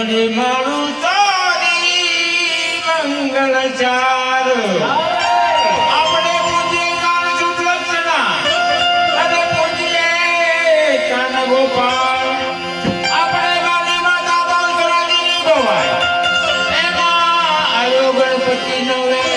હરી મારું સારી મંગળચાર આપણે પૂજીએ કાન શુદ્ધ લક્ષણા અને પૂજીએ કાન ગોપાલ આપણે ગાની માતા બહુચરાજીની ગોવાય એમાં આયો ગણપતિ નવે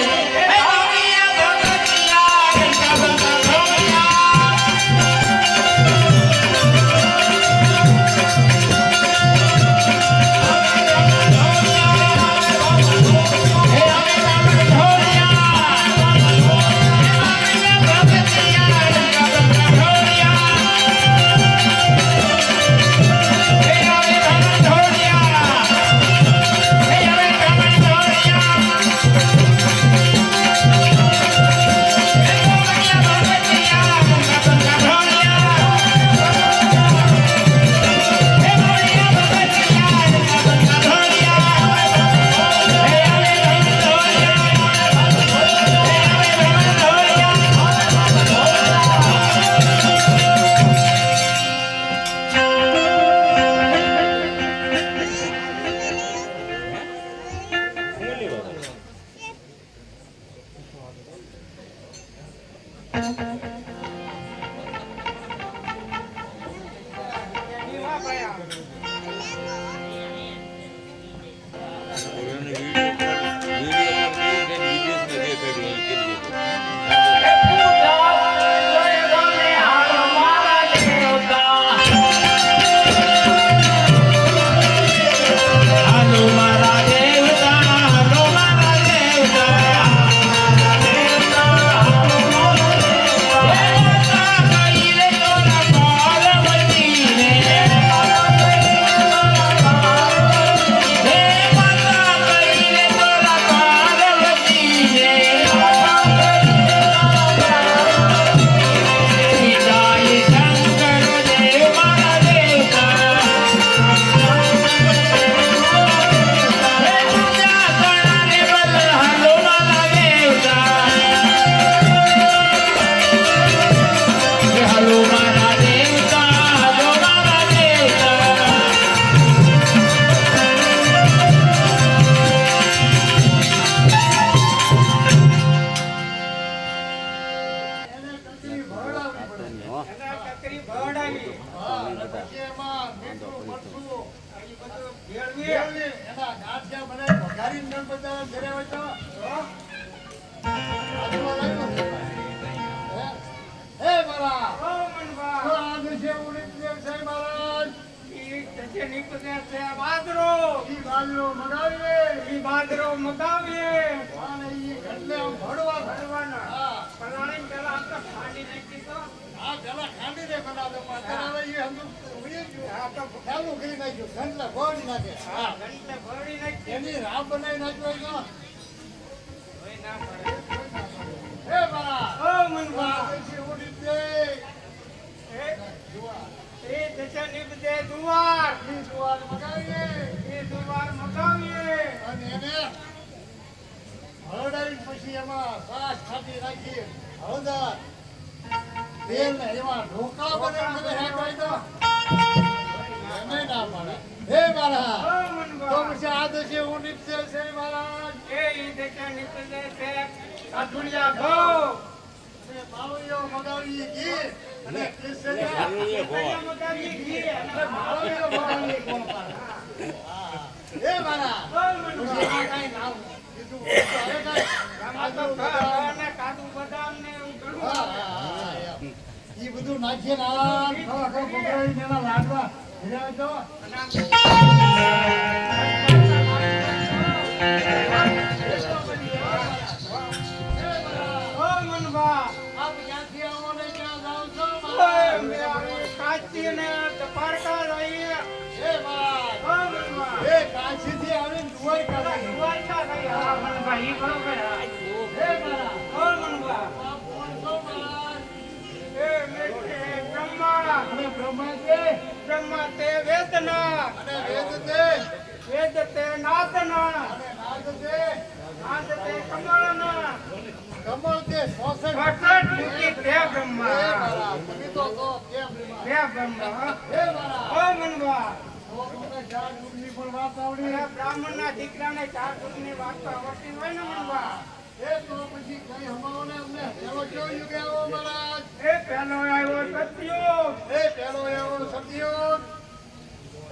બ્રાહ્મણના દીકરાને ચાર દુઃખની વાત તો આવડતી હોય ને મનવા. એ તો પછી કઈ હમાવો ને અમને પેલો કયો યુગ આવ્યો મહારાજ? એ પહેલો આવ્યો સતયુગ. એ પેલો આવ્યો સતયુગ.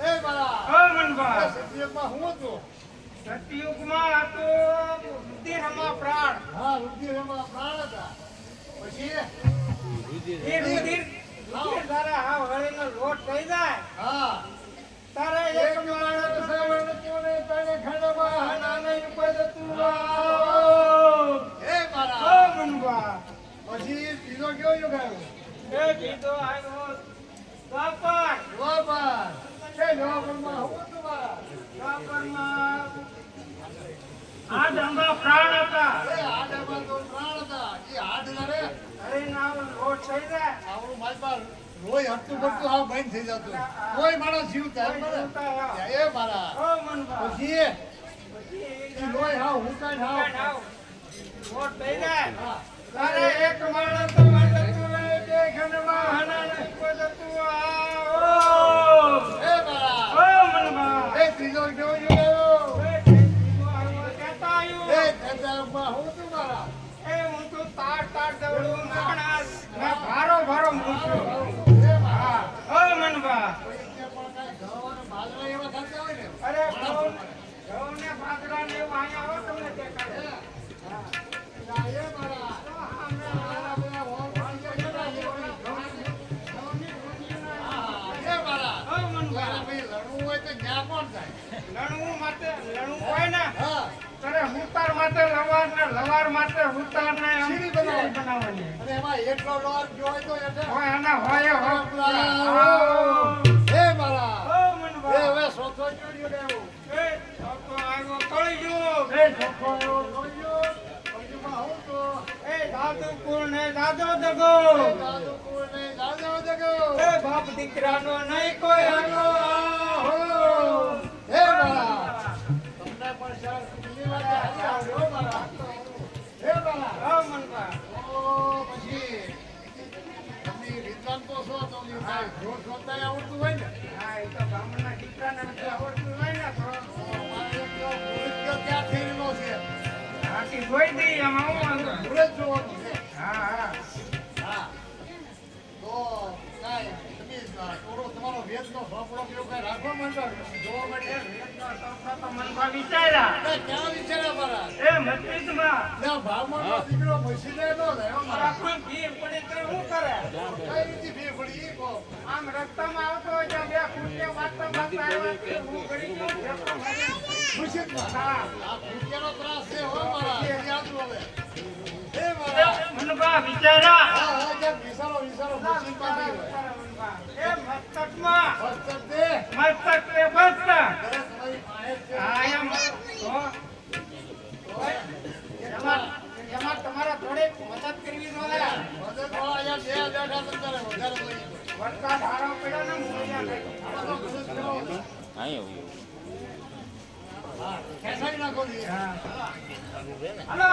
એ મહારાજ હો મનવા. સતયુગમાં હું હતું? સતયુગમાં હતું રુધિરમાં પ્રાણ. હા, રુધિરમાં પ્રાણ હતા. પછી એ રુધિર તારા હા વળીનો લોટ થઈ જાય હા, તારે એક માણસ સવર્ણચોરે તને ખંડમાં હનાને ઉપર તું એ મહારાજ હો મનવા. પછી બીજો કયો યુગ આવ્યો? એ કીધો આવ્યો દ્વાપર. દ્વાપર. એ દ્વાપરમાં હું હતું મહારાજ? દ્વાપરમાં આદમમાં પ્રાણ હતા. એ આડામાં તો પ્રાણ હતા. એ હાડ લડે અરે નામ લોટ થઈ જાય આપણું માલમાં લોહી હટતું પડતું હાવ બંધ થઈ જતું. કોઈ માણસ જીવતા એમ બને. એ મારા હો મનવા. પછી પછી એ લોહી હાવ હુકાઈ હાવ લોટ થઈ જાય હા. તારે એક માણસ વળતું રહે તે ઘનમાં હનાને ઉપર તું એ મારા હો મનવા. એ ત્રીજો કેવો જોયો? એ કીધું આવ્યો કહેતા આવ્યું. એ તેજાબમાં હું તું મારા? એ હું તો તાર દવડું માણસ મેં ભારો ભારો મૂક્યો. એ મારા હો મનવા. કોઈ કે પણ કાંઈ ઘઉં અને બાજરા એવા થતા હોય ને અરે ઘઉં ને બાજરા ને એવું અહીંયા આવો તમને દેખાડે. એ મારા આ બધા હોલ ભાંગી ગયા છે ને, એ મારા હો મનવા. ભાઈ લડવું હોય તો ન્યા કોણ થાય? લણવું હોય ને હા, ત્યારે હુતાર માટે લવાર ને લવાર માટે હુતાર ને આમ સીડી બનાવવાની. બનાવવાની અને એમાં એટલો લોટ જોઈ તો એટલે હોય આના હોય હો. એ મારા હો એ મનવા. હવે સોથો જોડ્યો લેવું. એ તો આવ્યો કળિયુગ. એ સોથો એવો જોડ્યો. કળિયુગમાં હું તો એ દાદુ કુળ ને દાદો દગો. એ દાદુ કુળ ને દાદો દગો. એ બાપ દીકરાનો નહીં કોઈ હાલો. હો. એ મારા તમને પણ શાળ બીજી વાત હારી આવડ્યો મારા. એ મારા હો મનવા. ઓ પછી તમે વિદ્વાન તો છો તો કાંઈ જોર શોધતાય આવડતું હોય ને. હા એ તો બ્રાહ્મણના દીકરાને નથી આવડતું હોય ને તો મારે તો મૃત્યુ ક્યાં થયેલો છે? હાથી જોઈ દઈ એમાં હું વાંધો. મૃત જોવાનું છે. હા હા હા. તો કાંઈ તમે થોડો તમારો વેદનો સોપડો કે એવું કાંઈ રાખવા માંડો જોવા માટે. મનવા વિચાર્યા ક્યાં વિચાર્યા મારા? એ મસ્જિદમાં ના ભાવમાં દીકરો મસીને ન જાય મારા. આખું ભીડ પડી તો શું કરે? કઈ રીતે ભી પડી ઈ કહો. આમ રસ્તામાં આવતો હોય તો બે ખુરશીઓ વાગતા વાગતા આવ્યા કે હું ગળી ગયો, ઠેકો મારી. મસ્જિદમાં? હા. આ ભૂતિયાનો ત્રાસ છે હો મારા. એ યાદ રહે. એ એ મારા. મનવા વિચાર્યા હા હા ક્યાંક વિચારો મસ્જિદમાં નહીં હોય. એ મસ્તકમાં મસ્તક દે. મસ્તક તે બસ્ત. અરે તમારી પાસે જ છે. હા એમ તો એમાં તમારા થોડીક મદદ કરવી જોઈએ. મદદ વાળા અહીંયા બે બેઠા તો તારે વધારે લઈ. વરસાદ હારો પડ્યો ને મૂળિયા નહીં. આમાં તો મદદ કરો. હા, ખેંચાઈ નાખો જી. હાલો.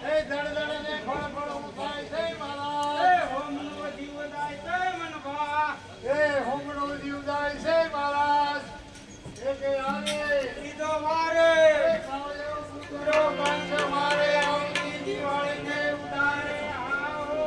એ દડ દડ ને ખોળ ખોળ હું થાય છે મારા. એ હોમનો જીવદાય છે મનભા. એ હોમડો જીવદાય છે મહારાજ. એ કે આને ઈદો વારે એ ખાવજો કરો બંધ મારે આવતી દિવાળીને ઉડારે આવો.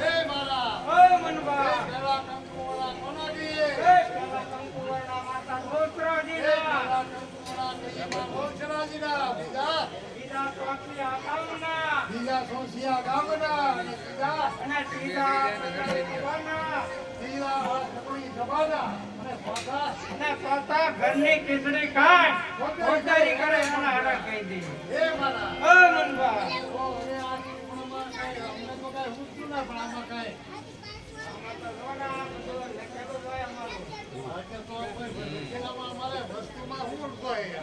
એ મારા. ઓ મનભા. એ પેલા કંકુવાળા કોના દીએ? એ પેલા કંકુવર્ણા માતા એ ગોત્રાજીના. પેલા કંકુવાળા કઈમાં ભોજરાજીના. બીજા બીજા ચોકિયા ગામના. બીજા સોસિયા ગામના. અને બીજા અને ત્રીજા પ્રજાપતિના. બીજા વાસણી સભાના. અને ચોથા અને ચોથા ઘરની ખીચડી ખાય ખોટારી કરે એના હારા કહી દઈએ. એ મારા. ઓ મનભા. તો હવે આ ગુણમાં કાંઈ અમને તો કાંઈ ઊંચું ના પણ આમાં કાંઈ. આમાં તો જોને આ બધું લખેલું જ હોય અમારું. એટલે તો કોઈ ભજકેલામાં અમારે વસ્તુમાં શું હોય?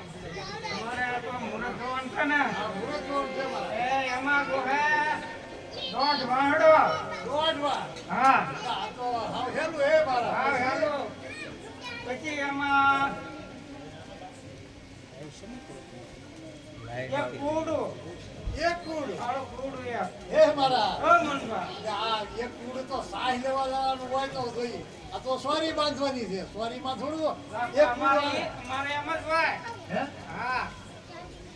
અમારે આ તો મુહૂર્ત જોવાનું છે ને. આ મુહૂર્ત જોડ છે મારા. એ એમાં ગોહે દોઢ વાહડો. દોઢ વાર. હા આ તો હાવ હેલું હે મારા. હા હેલો. પછી એમાં એક કૂડું. એક કુડ કાળો કુડ એક. હે મારા ઓ મનભા. આ એક કુડ તો સાહ લેવા જવાનું હોય તો જોઈએ આ તો સોરી બાંધવાની છે સોરીમાં થોડું એક કુડ અમારે આવે. અમારે એમ જ હોય. હે હા.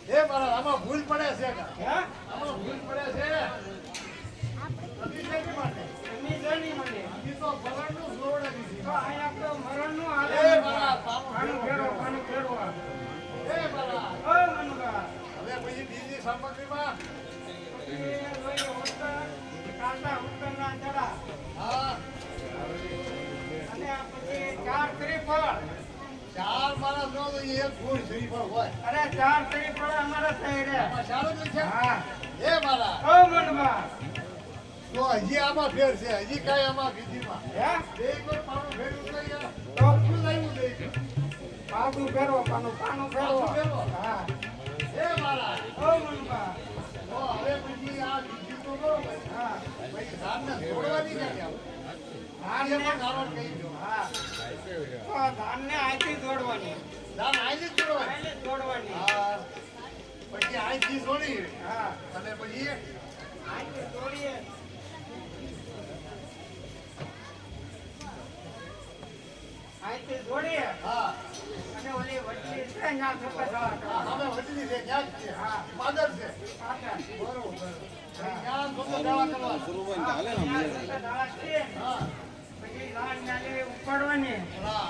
હે મારા આમાં ભૂલ પડે છે કાં? હે? આમાં ભૂલ પડે છે નથી શેની માટે? એમની જણી મને. ઈ તો ભગવાનનું જોડ નથી. તો અહીંયા તો મરણનું હાલે. હે મારા પાનું ફેરવો, પાનું ફેરવો. હે મારા ઓ મનભા. હવે પછી બીજી સામગ્રીમાં પછી જોઈએ ઉત્તર, કાંટા ઉત્તરના જડા. હા અને આ પછી 4 શ્રીફળ. ચાર મારા નો તો એક ફૂલ શ્રીફળ હોય અરે 4 શ્રીફળ અમારા થઈ રહ્યા. આમાં સારું જ છે હા. હે મારા ઓ મનભા. તો હજી આમાં ફેર છે હજી કાંઈ આમાં વિધિમાં હે? બે કોઈ પાનું ફેરવું તો યાર તો શું લાવ્યું બે પાનું ફેરવો, પાનું ફેરવો. પાનું ફેરવો. હા. હે મારા ઓ મનભા. તો હવે પછી આ વિધિ તો બરોબર હા. પછી ધાનને છોડવાની ક્યાંથી આવે ધાન એ પણ ધારણ કહી દો હા. તો ધાનને અહીંથી જોડવાની. ધાન આઈને જ છોડવાની અહીંથી જોડવાની. હા પછી અહીંથી છોડી હા. અને પછી અહીંથી જોડીએ. અહીંથી જોડીએ. હા અને ઓલી વચ્ચે છે ત્યાં ધક્કા હા, થવા. અમે વચલી છે ક્યાં છે હા. પાદર છે પાછળ. બરોબર ક્યાં ધોકો દાવા કરવા ત્યાં ધક્કા થવા છે. હા પછી લાલ ન્યાલી ઉપાડવાની. હા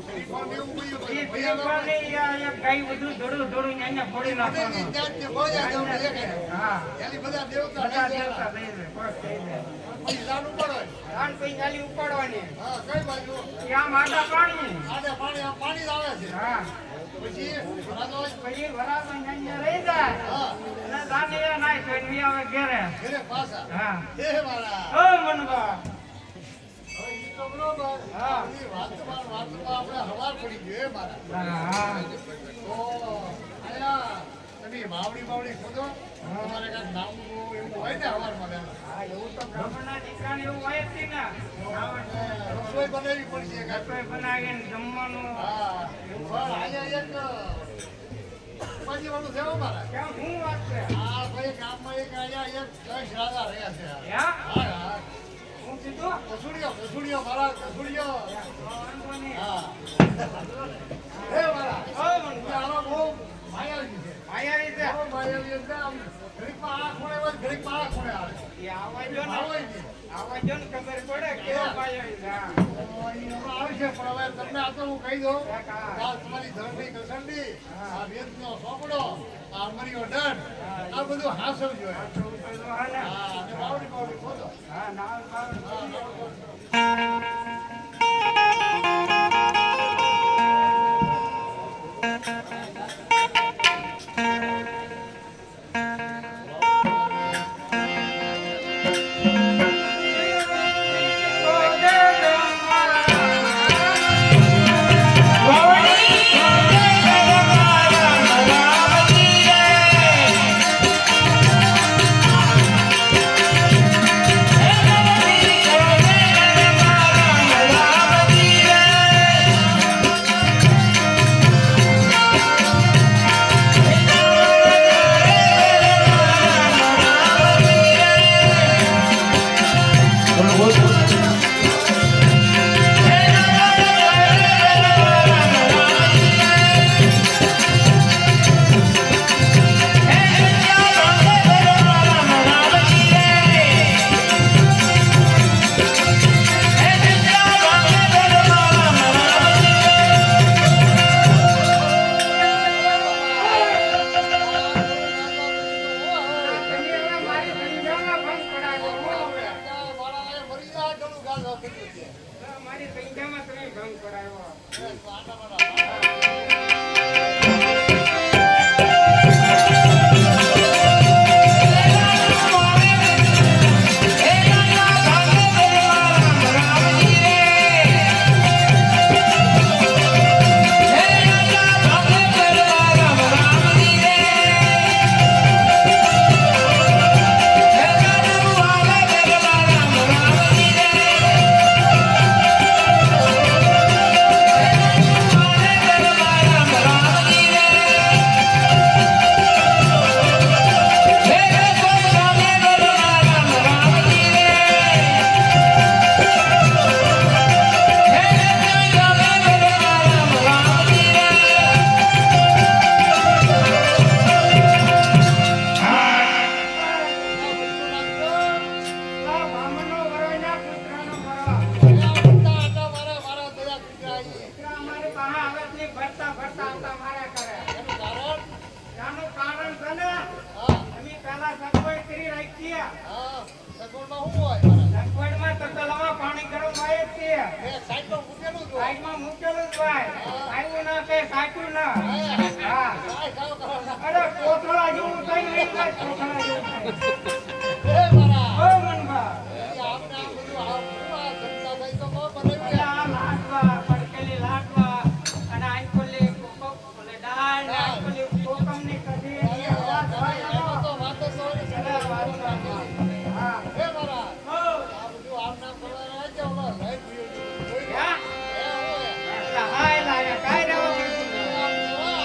શ્રીફળ ને એવું બધું એ ભૈયા શ્રીફળની આ ગાય બધું ધોળું ધોળું અહીંયા ફોડી નાખવાનું. ત્યાં જ ભોજા જવું છે કે હા. એની બધા દેવતા બધા લઈ દેવતા જાય. લઈ લે, બસ લઈ લે. પછી જાનું પડે ધાન પછી ન્યાલી ઉપાડવાની. હા કઈ બાજુ ત્યાં માટા પાણી. આને પાણી આ પાણી જ આવે છે હા. પછી ભરાતો હોય પછી વરાળમાં અહીંયા રહી જાય. હા અને ધાન અહીંયા નાય તો એની આવે ઘેરે. ઘરે પાછા હા. હે મારા ઓ મનભા. હવે ઈ તો બરોબર હા. ઈ વાતમાં આપણે હવાર પડી ગયો હે મારા હા. તો આયા તમે માવડી ખોદો તમારે કાંઈક નામનું એવું હોય ને હવારમાં વહેલા. હા, એવું તો બ્રાહ્મણના દીકરાને એવું હોય જ નહીં ને. રસોઈ બનાવવી પડશે કાંઈક. રસોઈ બનાવીને જમવાનું. હા પણ અહીંયા એક ઉપાધિવાળું છે હો મારા. કેમ શું વાત છે? આ ભાઈ ગામમાં એક અહીંયા એક દસ રાજા રહ્યા છે. હે? હા હા શું કીધું? કસુડીઓ મારા કસુડીઓ. વાંધો નહીં. હા હે મારા ઓ મનભા. આનો બહુ માયાવી છે. આયા રીતે. બહુ માયાવી એટલે આમ ઘડીકમાં આ ખૂણે હોય ઘડીકમાં આ ખૂણે આવે. એ આવવા જો ને. આવે નહીં. આવવા જો ને ખબર પડે કેવો પાયો છે. હા. આવે છે પણ હવે તમને આ તો હું કહી દઉં કાકા. આ તમારી ધરણી કસંડી આ વેદનો સોપડો આ મરીઓ દંડ આ બધું હાંસલ જોઈએ તો તો હા ને. હા અને બાવડી ખોદો હા, નાવ બાવ. મારી સંખ્યામાં ભંગ કરાવ્યો. મરી જાય ઘણું ગાલ થઈ ગયું છે મારી સંખ્યામાં તમે ભંગ કરાવ્યો. આટા મારા રામ પેલા સગવડ કરી રાખી છે. હા, સગવડમાં શું હોય મારા? સગવડમાં તો તલાવમાં પાણી ગરમ હોય જ છે. એ સાઈડમાં મૂકેલું જ હોય. સાઈડમાં મૂકેલું જ હોય. આવ્યું ના કે કાઢ્યું ના. હા. કાંઈ કામ કરવાના. અરે કોથળા જેવું થઈ ગયું છે, કોથળા જેવું થઈ. એ મારા. ઓ મનભા. એ આપણે આ બધું આ જનતા થઈ તો બહુ બનાવ્યું છે. આ લાડવા, પડકેલી લાડવા, અને આંખોલી ઓલે દાળ, ને આંખોલી કોકમની કઢી, એ વાત હોય ને. એમાં તો વાતો તો હોય ને. અરે વાત હોય. હા. એ મારા. ઓ. આ બધું આમ નામ કરવાના હોય છે, ઓલો લાઈટ પીવું જોઈએ. જોઈ લો. હા. એ હોય. એટલે હાય લાયા, કાંઈ રહેવા પડતું નહીં. આમ જોવા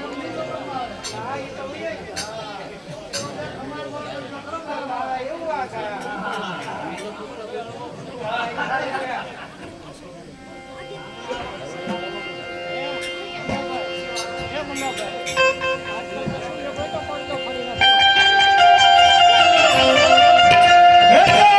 હા, એ તો હોય જ. હા, એવું વાત છે. હા, એ તો છે. Hey!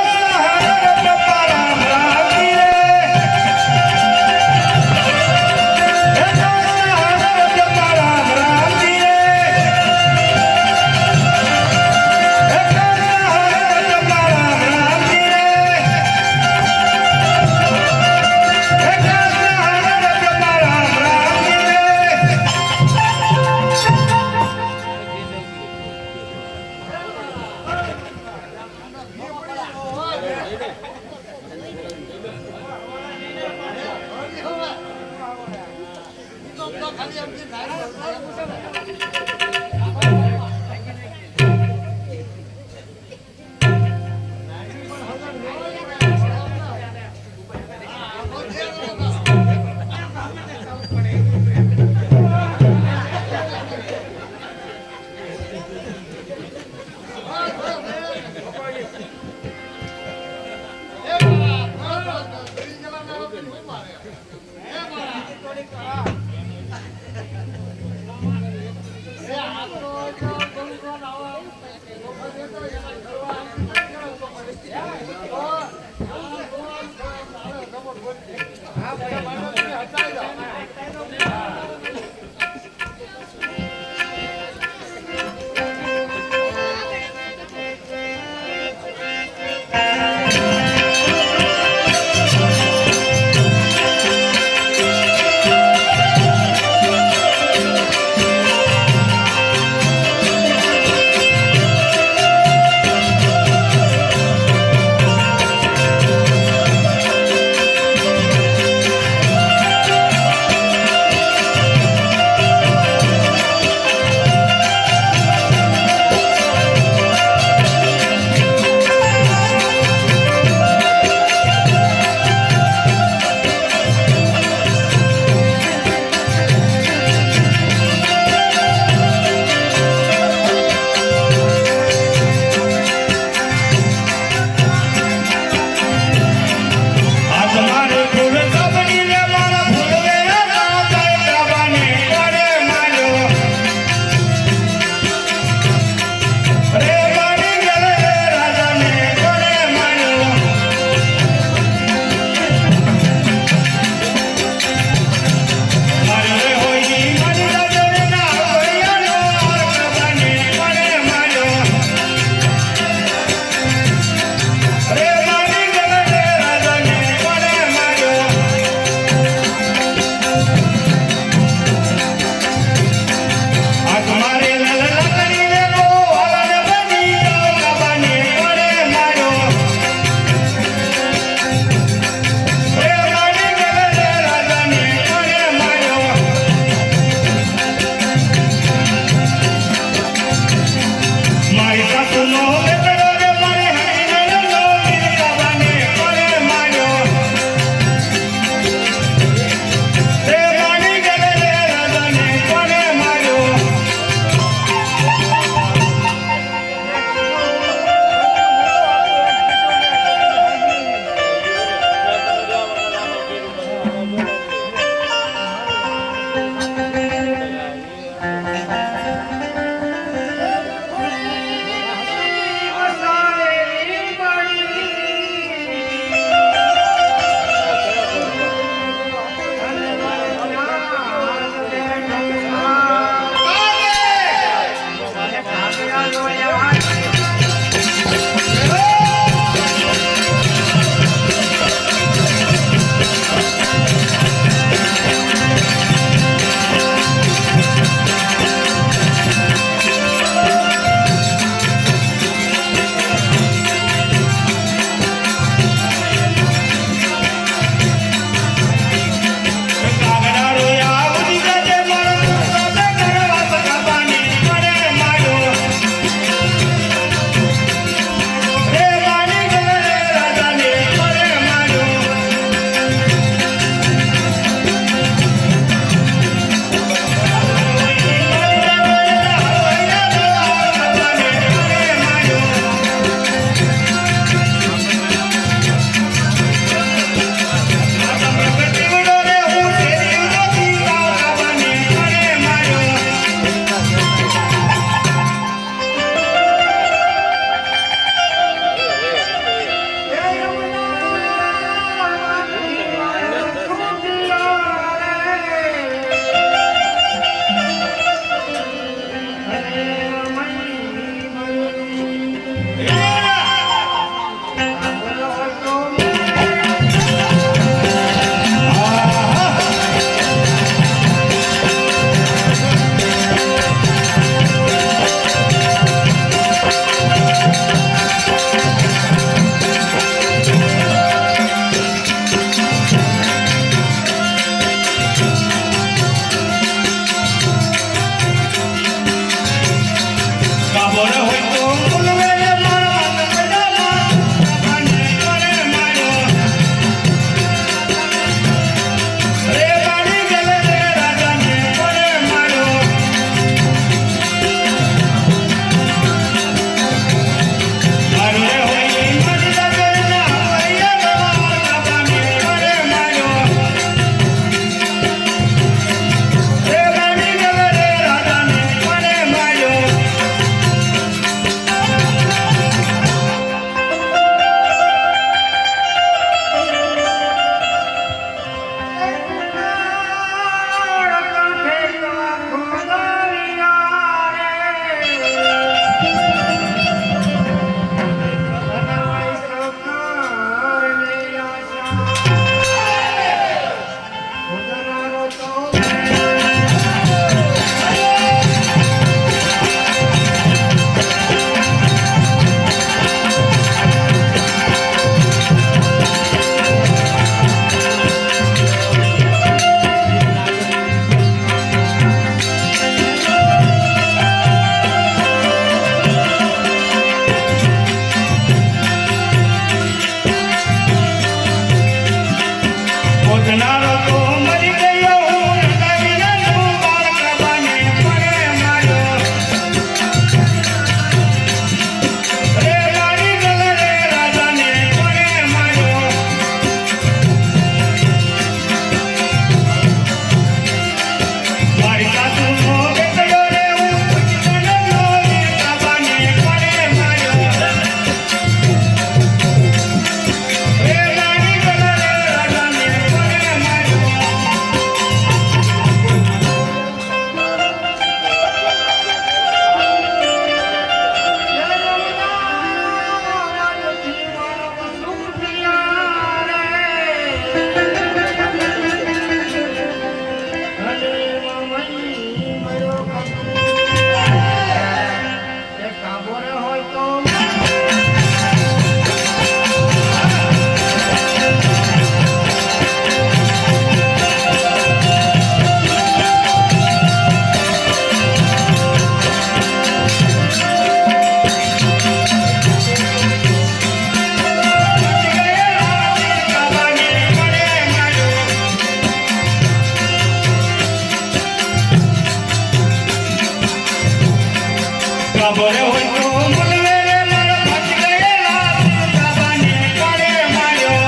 ખબર હોય તો મને મારા ફસ ગયેલા બાબાને કાળે માર્યો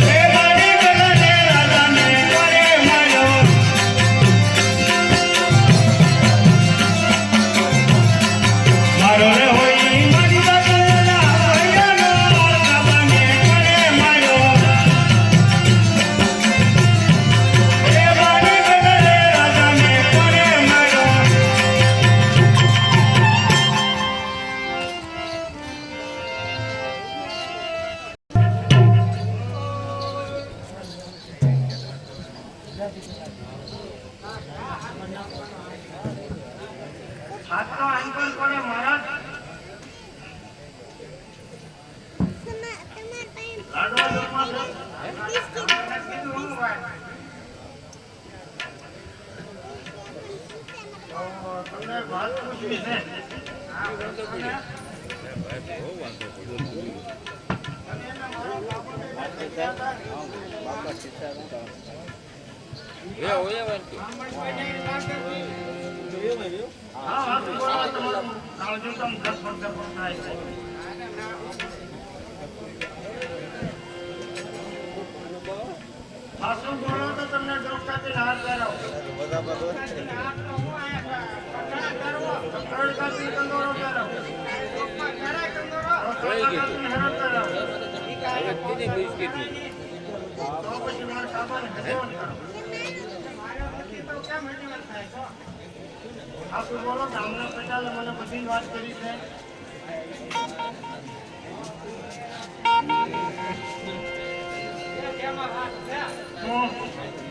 એ મારી ગલાને રાજાને કાળે માર્યો મારો રે હોય મારી બાબાના હૈયાનો બાબાને કાળે માર્યો એ મારી ગલાને રાજાને કાળે માર્યો સાતનો આંકન કોને મહારાજ લાડવા જમવા છે? તમને વાત પૂછવી છે. હા, વાત બોલો. તમારું કાળજું તો આમ ધસપડ થાય છે. સાસુ બોલો તો તમને ડોક્ટરથી હાથ કરાવો. સરળતાથી કંદોરો કરાવો. સરળતાથી હેરાન કરાવો. તો પછી મારા કાબાને હેરાન કરો. સાસુ બોલો ગામના પટેલે મને બધી વાત કરી છે. જેમાં વાત છે હું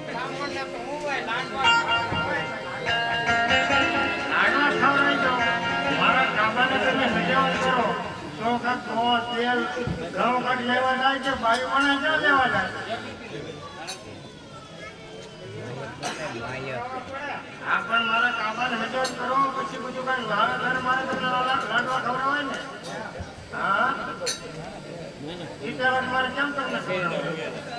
બ્રાહ્મણને તો હું હોય લાડવા ખાવાના હોય લાડવા ખવડાવી દો. મારા કાબાને તમે સજાવટ કરો. ચોખા, ગોળ, તેલ, ઘઉં કાઢ લેવા જાય છે. ભાઈ મને ક્યાં લેવા જાય? આ પણ મારા કાબાને સજાવટ કરો. પછી બધું કઈ વાવે ઘર મારે તમને લાડવા ખવડાવાય ને. હા, ઈ તરફ મારે કેમ તમને ખવડાવવું?